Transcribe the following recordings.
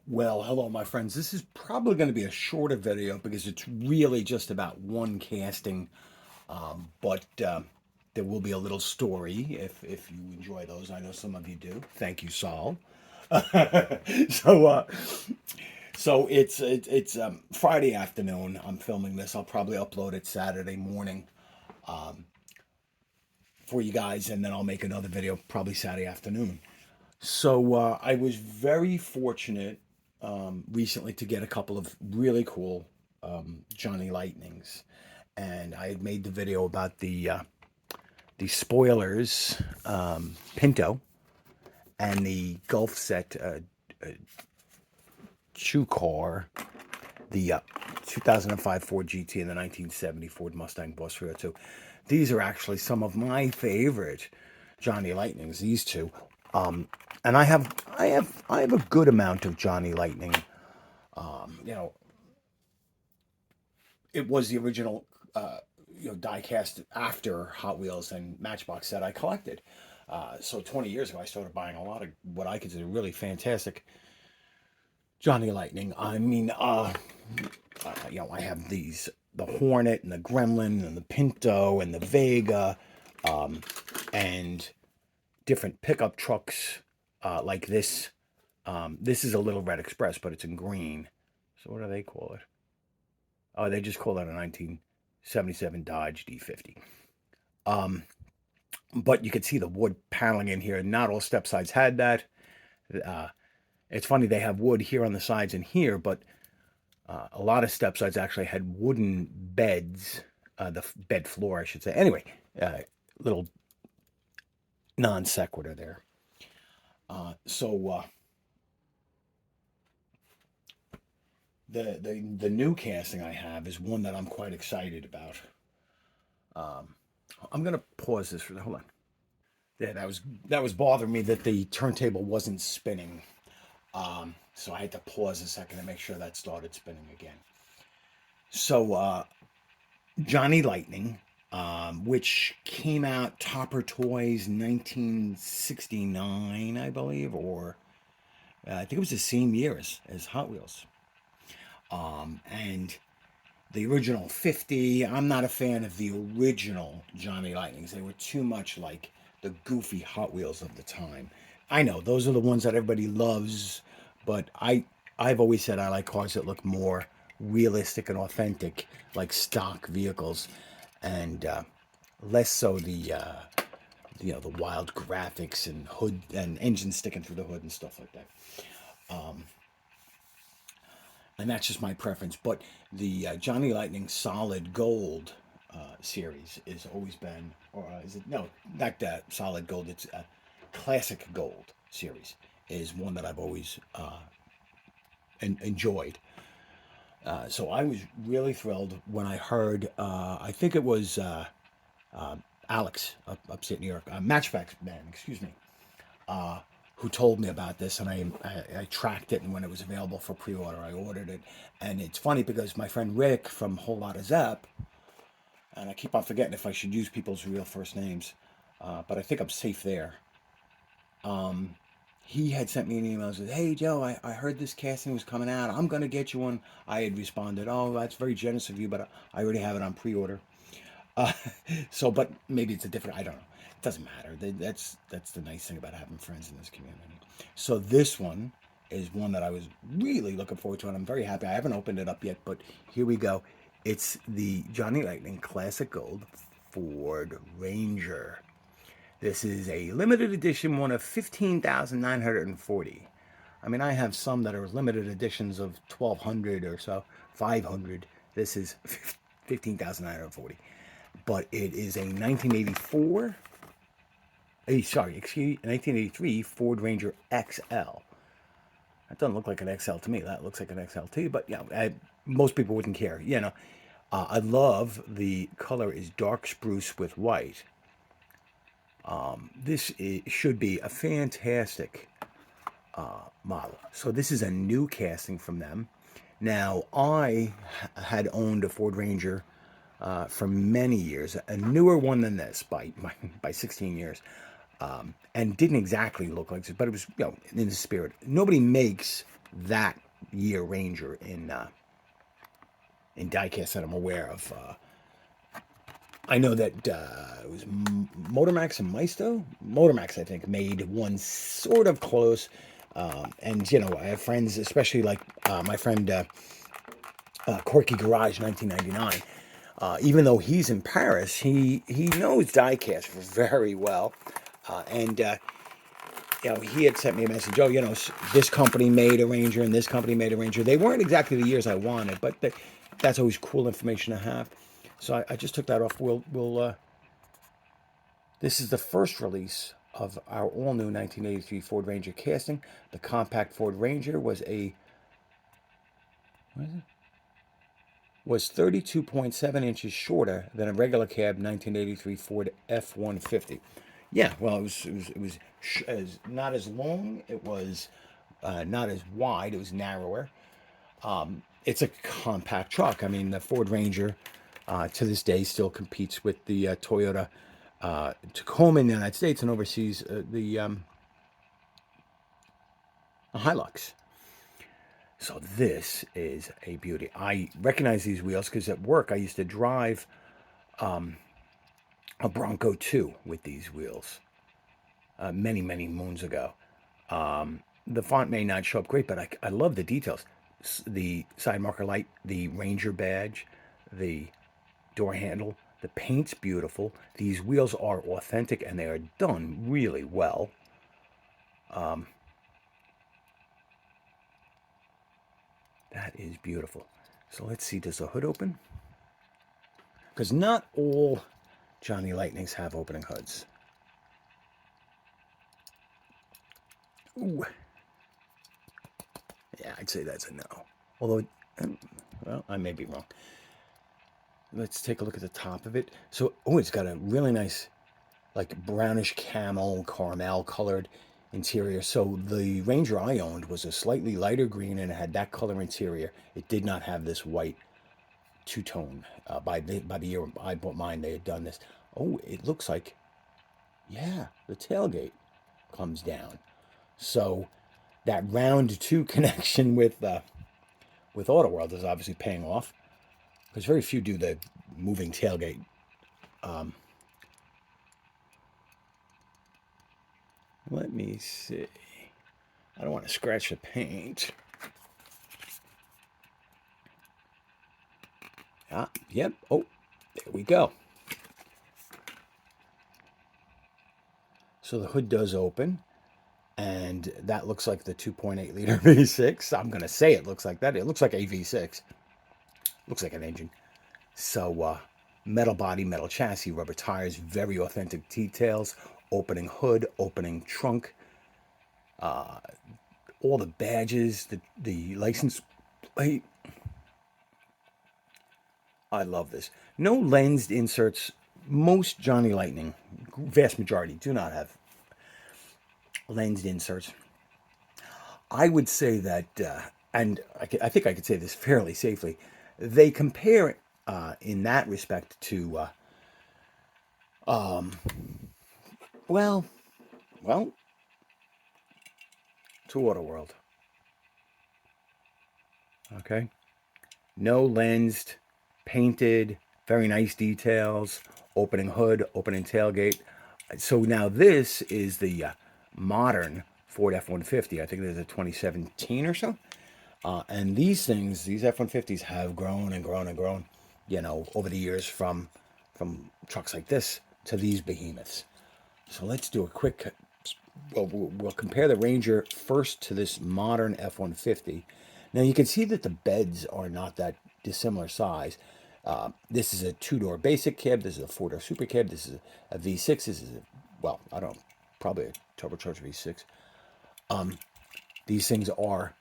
Well, hello, my friends. This is probably going to be a shorter video because it's really just about one casting, but there will be a little story if you enjoy those. I know some of you do. Thank you, Saul. so, uh, so it's Friday afternoon. I'm filming this. I'll probably upload it Saturday morning for you guys, and then I'll make another video probably Saturday afternoon. So I was very fortunate recently to get a couple of really cool Johnny Lightnings, and I had made the video about the spoilers Pinto and the Gulf set shoe car, the 2005 Ford GT and the 1970 Ford Mustang Boss 302. These are actually some of my favorite Johnny Lightnings. These two, and I have a good amount of Johnny Lightning. You know, it was the original, die-cast after Hot Wheels and Matchbox set I collected. So 20 years ago, I started buying a lot of what I consider really fantastic Johnny Lightning. I have the Hornet and the Gremlin and the Pinto and the Vega, and different pickup trucks like this. This is a Little Red Express, but it's in green. So what do they call it? Oh, they just call it a 1977 Dodge D50. Um, but you can see the wood paneling in here. Not all step sides had that. Uh, it's funny, they have wood here on the sides and here, but a lot of step sides actually had wooden beds, the bed floor, I should say. Anyway, little non sequitur there. So the new casting I have is one that I'm quite excited about. I'm gonna pause this for the hold on. Yeah, that was bothering me that the turntable wasn't spinning. So I had to pause a second to make sure that started spinning again. So Johnny Lightning, which came out Topper Toys 1969, I believe, or I think it was the same year as Hot Wheels. And the original 50, I'm not a fan of the original Johnny Lightnings. They were too much like the goofy Hot Wheels of the time. I know those are the ones that everybody loves, but I've always said I like cars that look more realistic and authentic, like stock vehicles, and less so the wild graphics and hood and engines sticking through the hood and stuff like that. And that's just my preference. But the Johnny Lightning Solid Gold series has always been, or is it no, not that Solid Gold? It's Classic Gold series is one that I've always enjoyed. So I was really thrilled when I heard. I think it was Alex, upstate New York, Matchbox Man, excuse me, who told me about this, and I tracked it, and when it was available for pre-order, I ordered it. And it's funny because my friend Rick from Whole Lotta Zap, and I keep on forgetting if I should use people's real first names, but I think I'm safe there. He had sent me an email and said, "Hey Joe, I heard this casting was coming out. I'm gonna get you one." I had responded, "Oh, that's very generous of you, but I already have it on pre-order." Uh, but maybe it's a different. I don't know. It doesn't matter. That's the nice thing about having friends in this community. So this one is one that I was really looking forward to, and I'm very happy. I haven't opened it up yet, but here we go. It's the Johnny Lightning Classic Gold Ford Ranger. This is a limited edition, one of 15,940. I mean, I have some that are limited editions of 1,200 or so, 500. This is 15,940. But it is a 1984, excuse me, 1983 Ford Ranger XL. That doesn't look like an XL to me. That looks like an XLT, but yeah, most people wouldn't care. I love the color is dark spruce with white. Should be a fantastic model. So this is a new casting from them. Now, I had owned a Ford Ranger for many years, a newer one than this by 16 years, and didn't exactly look like this, but it was in the spirit. Nobody makes that year Ranger in diecast that I'm aware of. I know that it was Motormax and Maisto. Motormax, I think, made one sort of close. And, you know, I have friends, especially like my friend Corky Garage 1999. Even though he's in Paris, he knows diecast very well. And you know, he had sent me a message. Oh, you know, this company made a Ranger and this company made a Ranger. They weren't exactly the years I wanted, but that's always cool information to have. So I just took that off. This is the first release of our all-new 1983 Ford Ranger casting. The compact Ford Ranger was was 32.7 inches shorter than a regular cab 1983 Ford F-150. Yeah, well, it was not as long. It was not as wide. It was narrower. It's a compact truck. I mean, the Ford Ranger to this day still competes with the Toyota Tacoma in the United States and overseas the Hilux. So this is a beauty. I recognize these wheels because at work I used to drive a Bronco 2 with these wheels many, many moons ago. The font may not show up great, but I love the details. The side marker light, the Ranger badge, the door handle, the paint's beautiful. These wheels are authentic and they are done really well. That is beautiful. So let's see, does the hood open? Because not all Johnny Lightnings have opening hoods. Ooh. Yeah, I'd say that's a no. Although, well, I may be wrong. Let's take a look at the top of it. So, oh, it's got a really nice, like brownish camel, caramel colored interior. So the Ranger I owned was a slightly lighter green and it had that color interior. It did not have this white two-tone. By the year I bought mine, they had done this. Oh, it looks like, yeah, the tailgate comes down. So that round two connection with Auto World is obviously paying off because very few do the moving tailgate. Let me see. I don't want to scratch the paint. Ah, yep. Oh, there we go. So the hood does open, and that looks like the 2.8 liter V6. I'm going to say it looks like that. It looks like a V6. Looks like an engine. So, metal body, metal chassis, rubber tires, very authentic details, opening hood, opening trunk, all the badges, the license plate. I love this. No lensed inserts. Most Johnny Lightning, vast majority, do not have lensed inserts. I would say that, and I think I could say this fairly safely, they compare in that respect to, well, to Autoworld. Okay? No lensed, painted, very nice details, opening hood, opening tailgate. So now this is the modern Ford F-150. I think there's a 2017 or so. And these things, these F-150s have grown and grown and grown, you know, over the years from trucks like this to these behemoths. So let's do a quick, we'll compare the Ranger first to this modern F-150. Now you can see that the beds are not that dissimilar size. This is a two-door basic cab. This is a four-door super cab. This is a V6. This is well, I don't know, probably a turbocharged V6. These things are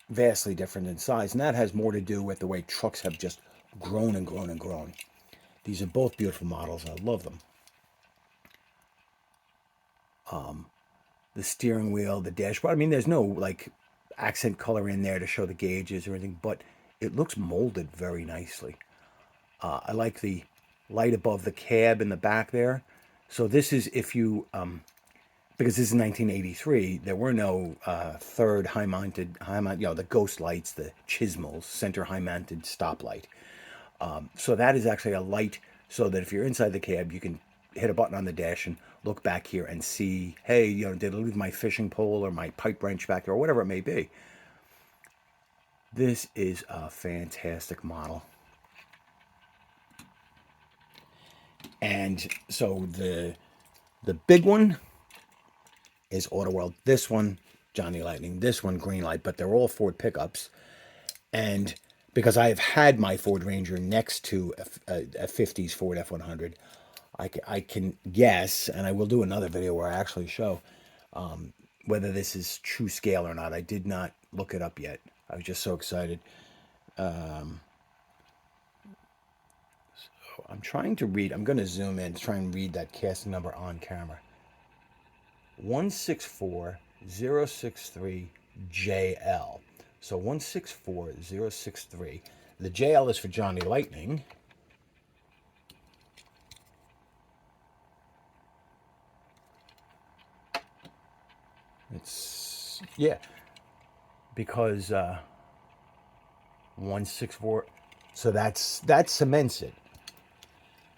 vastly different in size, and that has more to do with the way trucks have just grown and grown and grown. These are both beautiful models. I love them. The steering wheel, the dashboard. I mean, there's no like accent color in there to show the gauges or anything, but it looks molded very nicely. I like the light above the cab in the back there. So this is if you because this is 1983, there were no third high-mounted, the ghost lights, the Chismals, center high-mounted stoplight. So that is actually a light so that if you're inside the cab, you can hit a button on the dash and look back here and see, hey, did I leave my fishing pole or my pipe wrench back there or whatever it may be. This is a fantastic model. And so the big one is Auto World. This one, Johnny Lightning. This one, Green Light. But they're all Ford pickups. And because I have had my Ford Ranger next to a 50s Ford F100, I can guess, and I will do another video where I actually show whether this is true scale or not. I did not look it up yet. I was just so excited. So I'm trying to read. I'm going to zoom in, try and read that casting number on camera. 164063JL. So 164063. The JL is for Johnny Lightning. It's, yeah, because 164. So that cements it.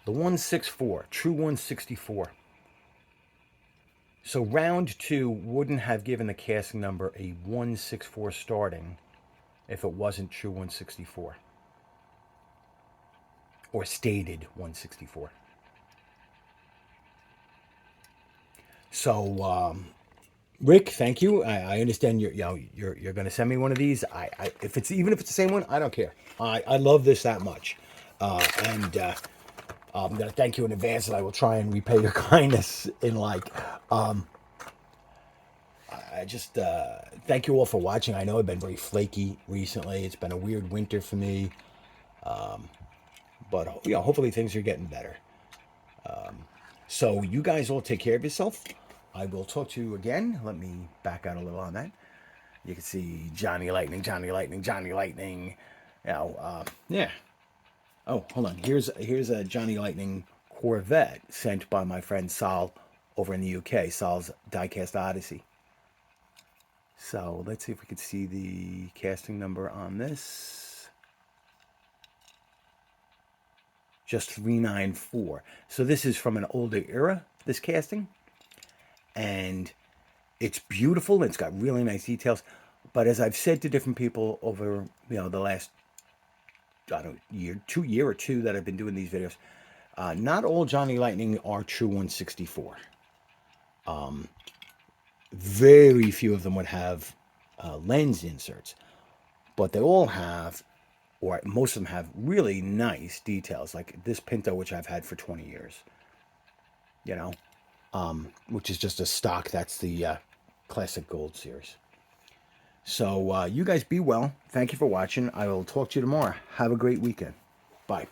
The 164, true 164. So round 2 wouldn't have given the casting number a 164 starting if it wasn't true 164. Or stated 164. So, Rick, thank you. I understand you're going to send me one of these. If it's even if it's the same one, I don't care. I love this that much, and I'm going to thank you in advance, and I will try and repay your kindness in I just thank you all for watching. I know I've been very flaky recently. It's been a weird winter for me, but hopefully things are getting better. So you guys all take care of yourself. I will talk to you again. Let me back out a little on that. You can see Johnny Lightning, Johnny Lightning, Johnny Lightning. Yeah. Oh, hold on. Here's a Johnny Lightning Corvette sent by my friend Sal over in the UK. Sal's Diecast Odyssey. So let's see if we can see the casting number on this. Just 394. So this is from an older era, this casting. And it's beautiful. It's got really nice details. But as I've said to different people over, the last, year or two that I've been doing these videos, not all Johnny Lightning are true 164. Very few of them would have lens inserts, but they all have, or most of them have, really nice details, like this Pinto, which I've had for 20 years, which is just a stock. That's the Classic Gold Series. So you guys be well. Thank you for watching. I will talk to you tomorrow. Have a great weekend. Bye.